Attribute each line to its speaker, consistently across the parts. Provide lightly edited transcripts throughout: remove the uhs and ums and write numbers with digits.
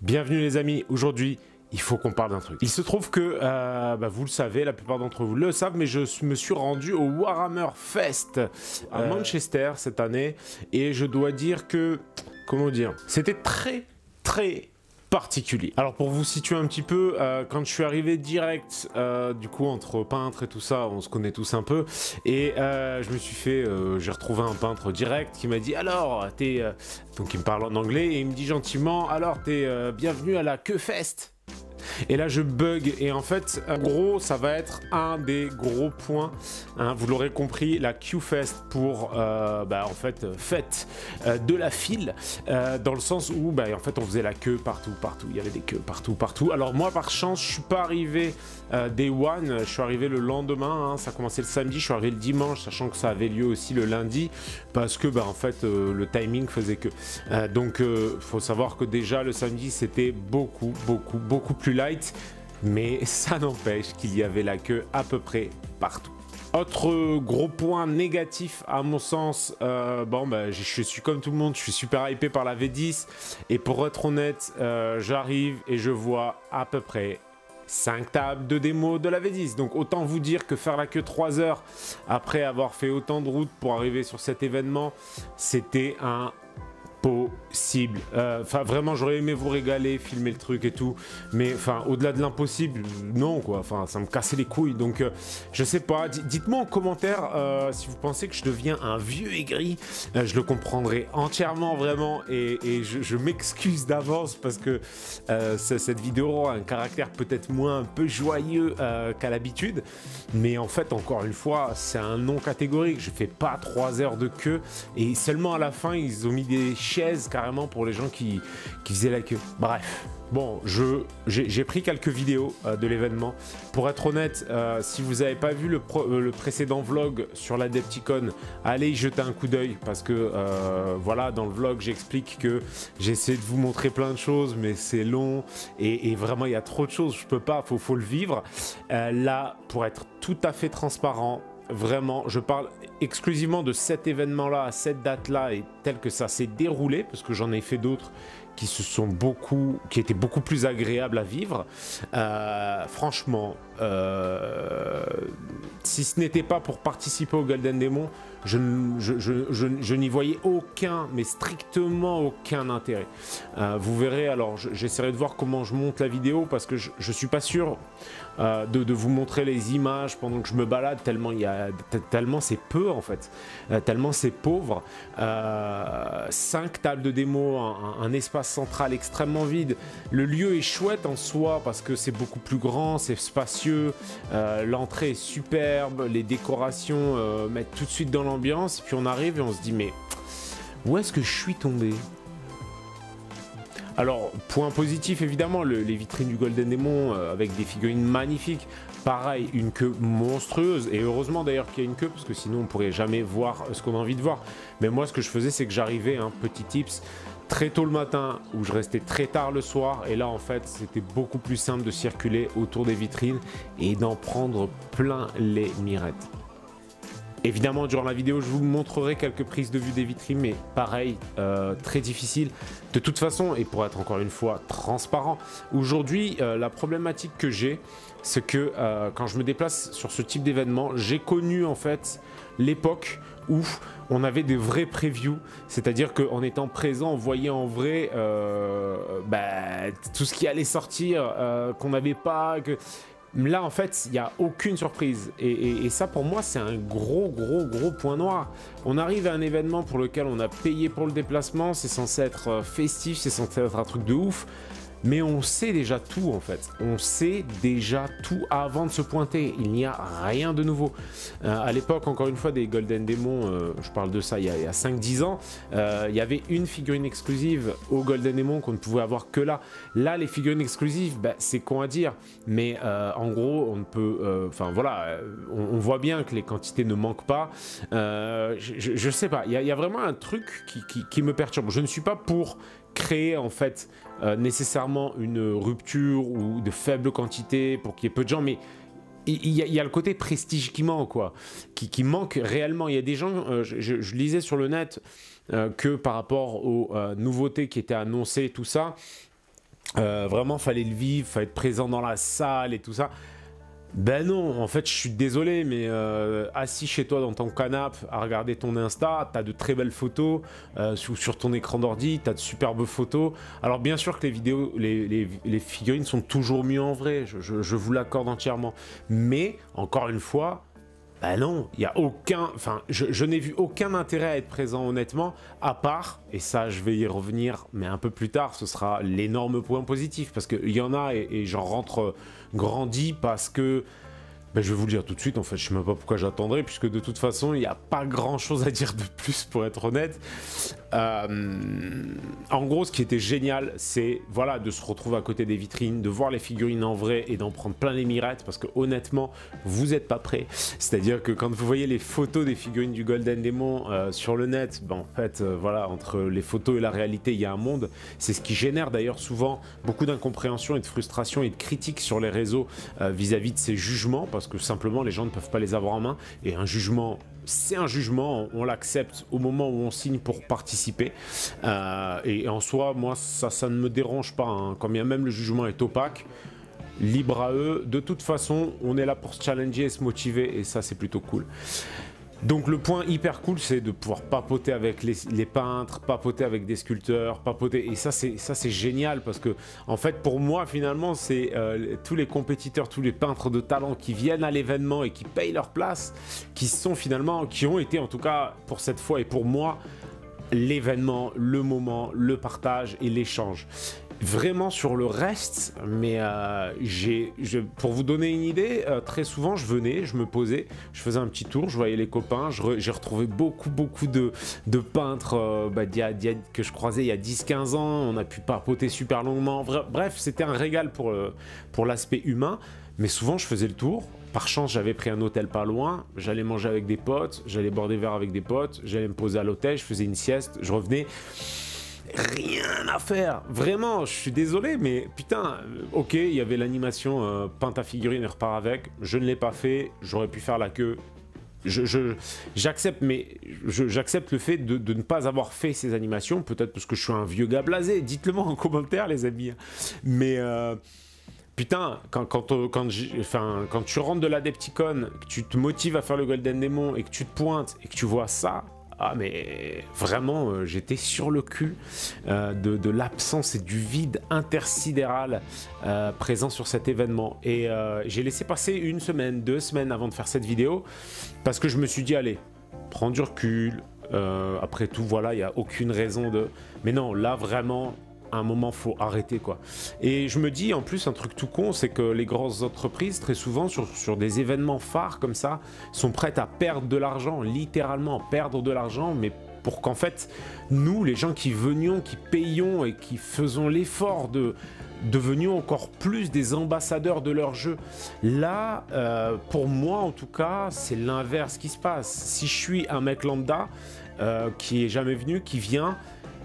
Speaker 1: Bienvenue les amis, aujourd'hui il faut qu'on parle d'un truc. Il se trouve que, vous le savez, la plupart d'entre vous le savent, mais je me suis rendu au Warhammer Fest à Manchester cette année, et je dois dire que, comment dire, c'était très particulier. Alors pour vous situer un petit peu, quand je suis arrivé direct, du coup entre peintres et tout ça, on se connaît tous un peu, et je me suis fait, j'ai retrouvé un peintre direct qui m'a dit alors t'es, donc il me parle en anglais et il me dit gentiment alors t'es bienvenue à la Queue-Fest. Et là je bug et en fait en gros ça va être un des gros points, hein, vous l'aurez compris, la Q-Fest pour en fait fête de la file, dans le sens où en fait on faisait la queue partout, il y avait des queues partout. Alors moi par chance je suis pas arrivé day one, je suis arrivé le lendemain, hein, ça a commencé le samedi, je suis arrivé le dimanche, sachant que ça avait lieu aussi le lundi, parce que en fait le timing faisait que. Donc faut savoir que déjà le samedi c'était beaucoup plus light, mais ça n'empêche qu'il y avait la queue à peu près partout. Autre gros point négatif à mon sens, je suis comme tout le monde, je suis super hypé par la V10, et pour être honnête, j'arrive et je vois à peu près 5 tables de démo de la V10, donc autant vous dire que faire la queue 3 heures après avoir fait autant de route pour arriver sur cet événement, c'était un possible. Enfin vraiment j'aurais aimé vous régaler, filmer le truc et tout, mais enfin au-delà de l'impossible, non quoi, enfin ça me cassait les couilles. Donc je sais pas, dites-moi en commentaire si vous pensez que je deviens un vieux aigri, je le comprendrai entièrement vraiment, et je m'excuse d'avance parce que cette vidéo a un caractère peut-être moins un peu joyeux qu'à l'habitude, mais en fait encore une fois c'est un non catégorique. Je fais pas 3 heures de queue, et seulement à la fin ils ont mis des chaises carrément pour les gens qui faisaient la queue. Bref, bon, j'ai pris quelques vidéos de l'événement. Pour être honnête, si vous n'avez pas vu le précédent vlog sur l'Adepticon, allez y jeter un coup d'œil, parce que voilà, dans le vlog j'explique que j'essaie de vous montrer plein de choses, mais c'est long, et vraiment il y a trop de choses, je peux pas, faut le vivre. Là, pour être tout à fait transparent, vraiment, je parle exclusivement de cet événement-là, à cette date-là, et tel que ça s'est déroulé, parce que j'en ai fait d'autres qui étaient beaucoup plus agréables à vivre. Franchement, si ce n'était pas pour participer au Golden Demon, je n'y voyais aucun, mais strictement aucun intérêt. Vous verrez, alors j'essaierai de voir comment je monte la vidéo, parce que je suis pas sûr de vous montrer les images pendant que je me balade, tellement c'est peu en fait, tellement c'est pauvre. 5 tables de démo, un espace central extrêmement vide. Le lieu est chouette en soi parce que c'est beaucoup plus grand, c'est spacieux, l'entrée est superbe, les décorations mettent tout de suite dans l'ambiance, et puis on arrive et on se dit mais où est-ce que je suis tombé? Alors, point positif évidemment, les vitrines du Golden Demon avec des figurines magnifiques. Pareil, une queue monstrueuse, et heureusement d'ailleurs qu'il y a une queue, parce que sinon on pourrait jamais voir ce qu'on a envie de voir. Mais moi ce que je faisais, c'est que j'arrivais, petit tips, très tôt le matin, où je restais très tard le soir, et là en fait c'était beaucoup plus simple de circuler autour des vitrines et d'en prendre plein les mirettes. Évidemment, durant la vidéo, je vous montrerai quelques prises de vue des vitrines, mais pareil, très difficile. De toute façon, et pour être encore une fois transparent, aujourd'hui, la problématique que j'ai, c'est que quand je me déplace sur ce type d'événement, j'ai connu en fait l'époque où on avait des vrais previews, c'est-à-dire qu'en étant présent, on voyait en vrai tout ce qui allait sortir, qu'on n'avait pas... Là en fait il n'y a aucune surprise, et ça pour moi c'est un gros point noir. On arrive à un événement pour lequel on a payé pour le déplacement, c'est censé être festif, c'est censé être un truc de ouf, mais on sait déjà tout en fait, on sait déjà tout avant de se pointer, il n'y a rien de nouveau. À l'époque encore une fois des Golden Demon, je parle de ça il y a 5-10 ans, il y avait une figurine exclusive au Golden Demon qu'on ne pouvait avoir que là. Là les figurines exclusives, c'est con à dire, mais en gros on peut, on voit bien que les quantités ne manquent pas. Je sais pas, il y a vraiment un truc qui me perturbe. Je ne suis pas pour créer en fait nécessairement une rupture ou de faible quantité pour qu'il y ait peu de gens, mais il y a le côté prestige qui manque, quoi, qui manque réellement. Il y a des gens, je lisais sur le net que par rapport aux nouveautés qui étaient annoncées, tout ça, Vraiment, fallait le vivre, fallait être présent dans la salle et tout ça. Ben non, en fait, je suis désolé, mais assis chez toi dans ton canapé à regarder ton Insta, t'as de très belles photos sur ton écran d'ordi, t'as de superbes photos. Alors bien sûr que les vidéos, les figurines sont toujours mieux en vrai, je vous l'accorde entièrement. Mais, encore une fois, ben non, il n'y a aucun... Enfin, je n'ai vu aucun intérêt à être présent honnêtement, à part, et ça je vais y revenir, mais un peu plus tard, ce sera l'énorme point positif, parce qu'il y en a et j'en rentre grandi parce que... Ben, je vais vous le dire tout de suite, en fait, je sais même pas pourquoi j'attendrai, puisque de toute façon, il n'y a pas grand-chose à dire de plus, pour être honnête. En gros, ce qui était génial, c'est voilà, de se retrouver à côté des vitrines, de voir les figurines en vrai et d'en prendre plein les mirettes, parce que honnêtement, vous n'êtes pas prêts. C'est-à-dire que quand vous voyez les photos des figurines du Golden Demon sur le net, ben, en fait, voilà, entre les photos et la réalité, il y a un monde. C'est ce qui génère d'ailleurs souvent beaucoup d'incompréhension et de frustration et de critiques sur les réseaux vis-à-vis de ces jugements, parce que simplement les gens ne peuvent pas les avoir en main, et un jugement, c'est un jugement, on l'accepte au moment où on signe pour participer, et en soi, moi, ça ne me dérange pas, hein, quand bien même le jugement est opaque, libre à eux, de toute façon, on est là pour se challenger et se motiver, et ça, c'est plutôt cool. Donc le point hyper cool, c'est de pouvoir papoter avec les peintres, papoter avec des sculpteurs, papoter, et ça c'est génial, parce que en fait pour moi finalement c'est tous les compétiteurs, tous les peintres de talent qui viennent à l'événement et qui payent leur place, qui sont finalement, qui ont été en tout cas pour cette fois et pour moi l'événement, le moment, le partage et l'échange. Vraiment sur le reste, mais pour vous donner une idée, très souvent je venais, je me posais, je faisais un petit tour, je voyais les copains, j'ai retrouvé beaucoup de peintres que je croisais il y a 10-15 ans, on a pu papoter super longuement, bref c'était un régal pour l'aspect humain, mais souvent je faisais le tour. Par chance, j'avais pris un hôtel pas loin, j'allais manger avec des potes, j'allais boire des verres avec des potes, j'allais me poser à l'hôtel, je faisais une sieste, je revenais... Rien à faire, vraiment, je suis désolé, mais putain, ok, il y avait l'animation peinte à figurine et repart avec, je ne l'ai pas fait, j'aurais pu faire la queue, j'accepte, mais j'accepte le fait de ne pas avoir fait ces animations, peut-être parce que je suis un vieux gars blasé, dites-le moi en commentaire les amis, mais... Putain, quand tu rentres de l'Adepticon, que tu te motives à faire le Golden Demon et que tu te pointes et que tu vois ça, ah mais vraiment j'étais sur le cul de l'absence et du vide intersidéral présent sur cet événement. Et j'ai laissé passer 1 semaine, 2 semaines avant de faire cette vidéo parce que je me suis dit allez, prends du recul, après tout voilà, il n'y a aucune raison de... Mais non, là vraiment... À un moment, faut arrêter quoi. Et je me dis en plus un truc tout con, c'est que les grosses entreprises très souvent sur des événements phares comme ça sont prêtes à perdre de l'argent, littéralement perdre de l'argent, mais pour qu'en fait nous, les gens qui venions, qui payons et qui faisons l'effort devenions encore plus des ambassadeurs de leur jeu. Là, pour moi en tout cas, c'est l'inverse qui se passe. Si je suis un mec lambda qui est jamais venu, qui vient,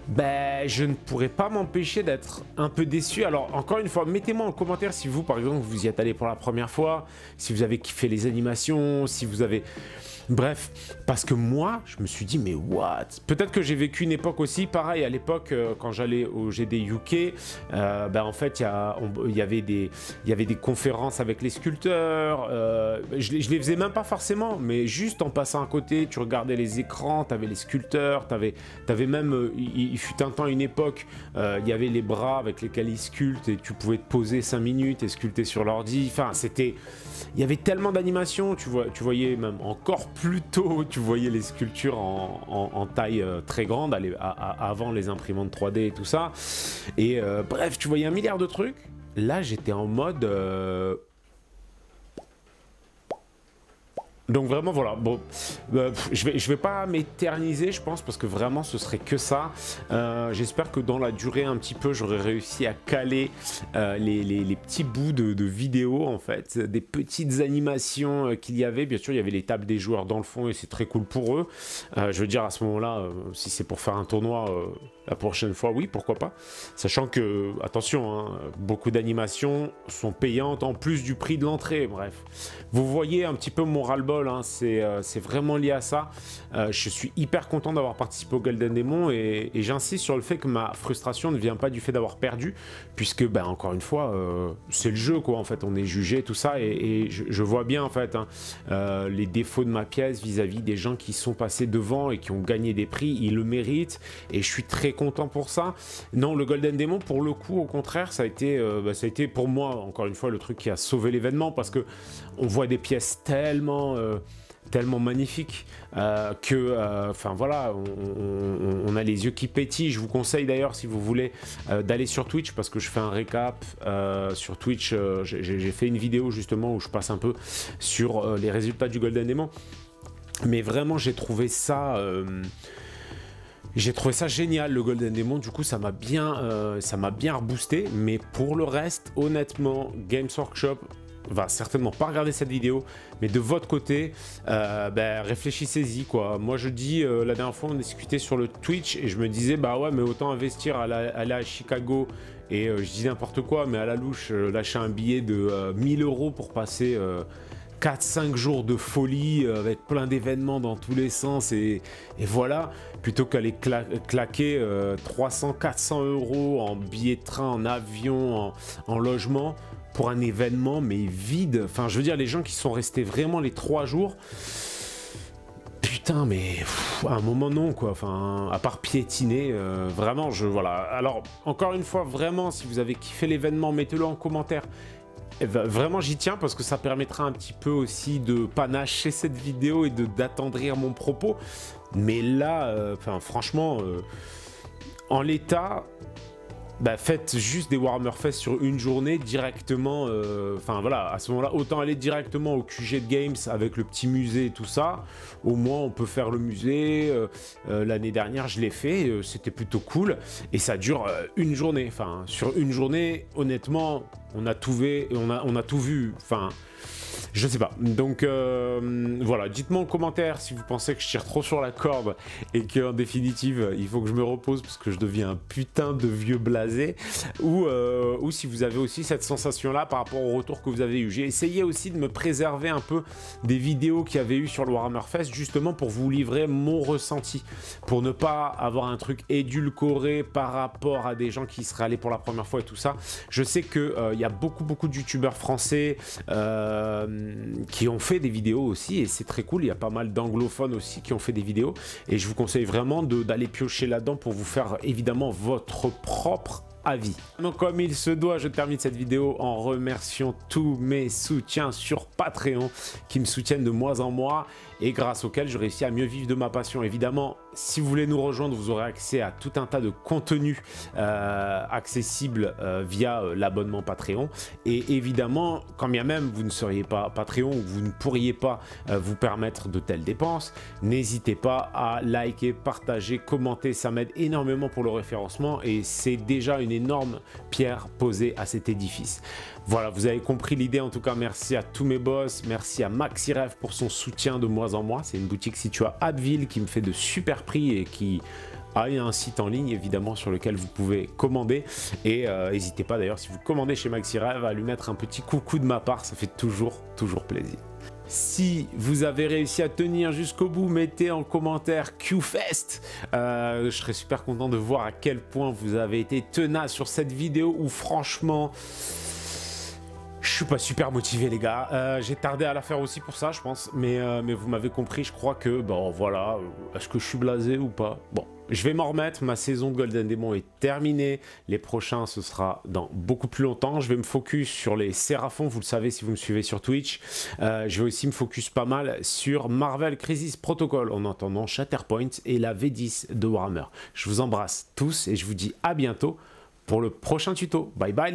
Speaker 1: ben, je ne pourrais pas m'empêcher d'être un peu déçu. Alors, encore une fois, mettez-moi en commentaire si vous, par exemple, vous y êtes allé pour la première fois, si vous avez kiffé les animations, si vous avez... Bref, parce que moi, je me suis dit, mais what? Peut-être que j'ai vécu une époque aussi, pareil, à l'époque, quand j'allais au GD UK, ben en fait, il y avait des conférences avec les sculpteurs, je les faisais même pas forcément, mais juste en passant à côté, tu regardais les écrans, tu avais les sculpteurs, t'avais même, il fut un temps, une époque, il y avait les bras avec lesquels ils sculptent, et tu pouvais te poser 5 minutes et sculpter sur l'ordi, enfin, c'était... Il y avait tellement d'animations, tu voyais même encore plus tôt, tu voyais les sculptures en taille très grande, avant les imprimantes 3D et tout ça. Et bref, tu voyais un milliard de trucs. Là, j'étais en mode... Donc vraiment voilà, bon, je vais pas m'éterniser je pense parce que vraiment ce serait que ça. J'espère que dans la durée un petit peu j'aurais réussi à caler les petits bouts de vidéos en fait, des petites animations qu'il y avait. Bien sûr il y avait les tables des joueurs dans le fond et c'est très cool pour eux. Je veux dire à ce moment là, si c'est pour faire un tournoi, la prochaine fois, oui, pourquoi pas. Sachant que, attention, hein, beaucoup d'animations sont payantes en plus du prix de l'entrée, bref. Vous voyez un petit peu mon ras-le-bol, hein, c'est vraiment lié à ça. Je suis hyper content d'avoir participé au Golden Demon et j'insiste sur le fait que ma frustration ne vient pas du fait d'avoir perdu, puisque, ben, encore une fois, c'est le jeu, quoi, en fait, on est jugé, tout ça, et je vois bien, en fait, hein, les défauts de ma pièce vis-à-vis des gens qui sont passés devant et qui ont gagné des prix, ils le méritent, et je suis très content pour ça. Non, le Golden Demon, pour le coup, au contraire, ça a été pour moi, encore une fois, le truc qui a sauvé l'événement, parce que on voit des pièces tellement magnifiques enfin voilà, on a les yeux qui pétillent. Je vous conseille d'ailleurs, si vous voulez, d'aller sur Twitch, parce que je fais un récap sur Twitch. J'ai fait une vidéo justement où je passe un peu sur les résultats du Golden Demon, mais vraiment j'ai trouvé ça génial, le Golden Demon. Du coup, ça m'a bien reboosté. Mais pour le reste, honnêtement, Games Workshop va certainement pas regarder cette vidéo, mais de votre côté, réfléchissez-y, quoi. Moi, je dis, la dernière fois, on discutait sur le Twitch et je me disais, bah ouais, mais autant investir aller à Chicago et je dis n'importe quoi, mais à la louche, lâcher un billet de 1000 € pour passer 4-5 jours de folie avec plein d'événements dans tous les sens et voilà, plutôt qu'aller claquer 300-400 € en billets de train, en avion, en logement pour un événement mais vide. Enfin, je veux dire, les gens qui sont restés vraiment les 3 jours, putain, mais à un moment non, quoi. Enfin, à part piétiner, vraiment, voilà. Alors, encore une fois, vraiment, si vous avez kiffé l'événement, mettez-le en commentaire. Vraiment, j'y tiens parce que ça permettra un petit peu aussi de panacher cette vidéo et d'attendrir mon propos. Mais là, franchement, en l'état, faites juste des Warhammer Fest sur une journée directement. Voilà, à ce moment-là, autant aller directement au QG de Games avec le petit musée et tout ça. Au moins, on peut faire le musée. L'année dernière, je l'ai fait. C'était plutôt cool. Et ça dure une journée. Enfin, sur une journée, honnêtement, on a tout vu. Enfin, je sais pas. Donc voilà, dites-moi en commentaire si vous pensez que je tire trop sur la corde et qu'en définitive il faut que je me repose parce que je deviens un putain de vieux blasé, ou si vous avez aussi cette sensation là par rapport au retour que vous avez eu. J'ai essayé aussi de me préserver un peu des vidéos qu'il y avait eu sur le Warhammer Fest, justement pour vous livrer mon ressenti, pour ne pas avoir un truc édulcoré par rapport à des gens qui seraient allés pour la première fois et tout ça. Je sais que il y a beaucoup de youtubeurs français qui ont fait des vidéos aussi, et c'est très cool. Il y a pas mal d'anglophones aussi qui ont fait des vidéos, et je vous conseille vraiment d'aller piocher là-dedans pour vous faire évidemment votre propre avis. Donc, comme il se doit, je termine cette vidéo en remerciant tous mes soutiens sur Patreon qui me soutiennent de mois en mois et grâce auxquels je réussis à mieux vivre de ma passion. Évidemment, si vous voulez nous rejoindre, vous aurez accès à tout un tas de contenus accessibles via l'abonnement Patreon. Et évidemment, quand bien même vous ne seriez pas Patreon ou vous ne pourriez pas vous permettre de telles dépenses, n'hésitez pas à liker, partager, commenter. Ça m'aide énormément pour le référencement et c'est déjà une énorme pierre posée à cet édifice. Voilà, vous avez compris l'idée. En tout cas, merci à tous mes boss, merci à Maxirev pour son soutien de mois en mois. C'est une boutique située à Abbeville qui me fait de super prix et qui a un site en ligne évidemment sur lequel vous pouvez commander. Et n'hésitez pas d'ailleurs, si vous commandez chez Maxirev, à lui mettre un petit coucou de ma part, ça fait toujours plaisir. Si vous avez réussi à tenir jusqu'au bout, mettez en commentaire QFest. Je serais super content de voir à quel point vous avez été tenace sur cette vidéo où franchement, je suis pas super motivé les gars. J'ai tardé à la faire aussi pour ça je pense, mais vous m'avez compris. Je crois que bon voilà, est-ce que je suis blasé ou pas? Bon, je vais m'en remettre. Ma saison de Golden Demon est terminée. Les prochains ce sera dans beaucoup plus longtemps. Je vais me focus sur les Séraphons, vous le savez si vous me suivez sur Twitch. Je vais aussi me focus pas mal sur Marvel Crisis Protocol en entendant Shatterpoint et la V10 de Warhammer. Je vous embrasse tous et je vous dis à bientôt pour le prochain tuto. Bye bye.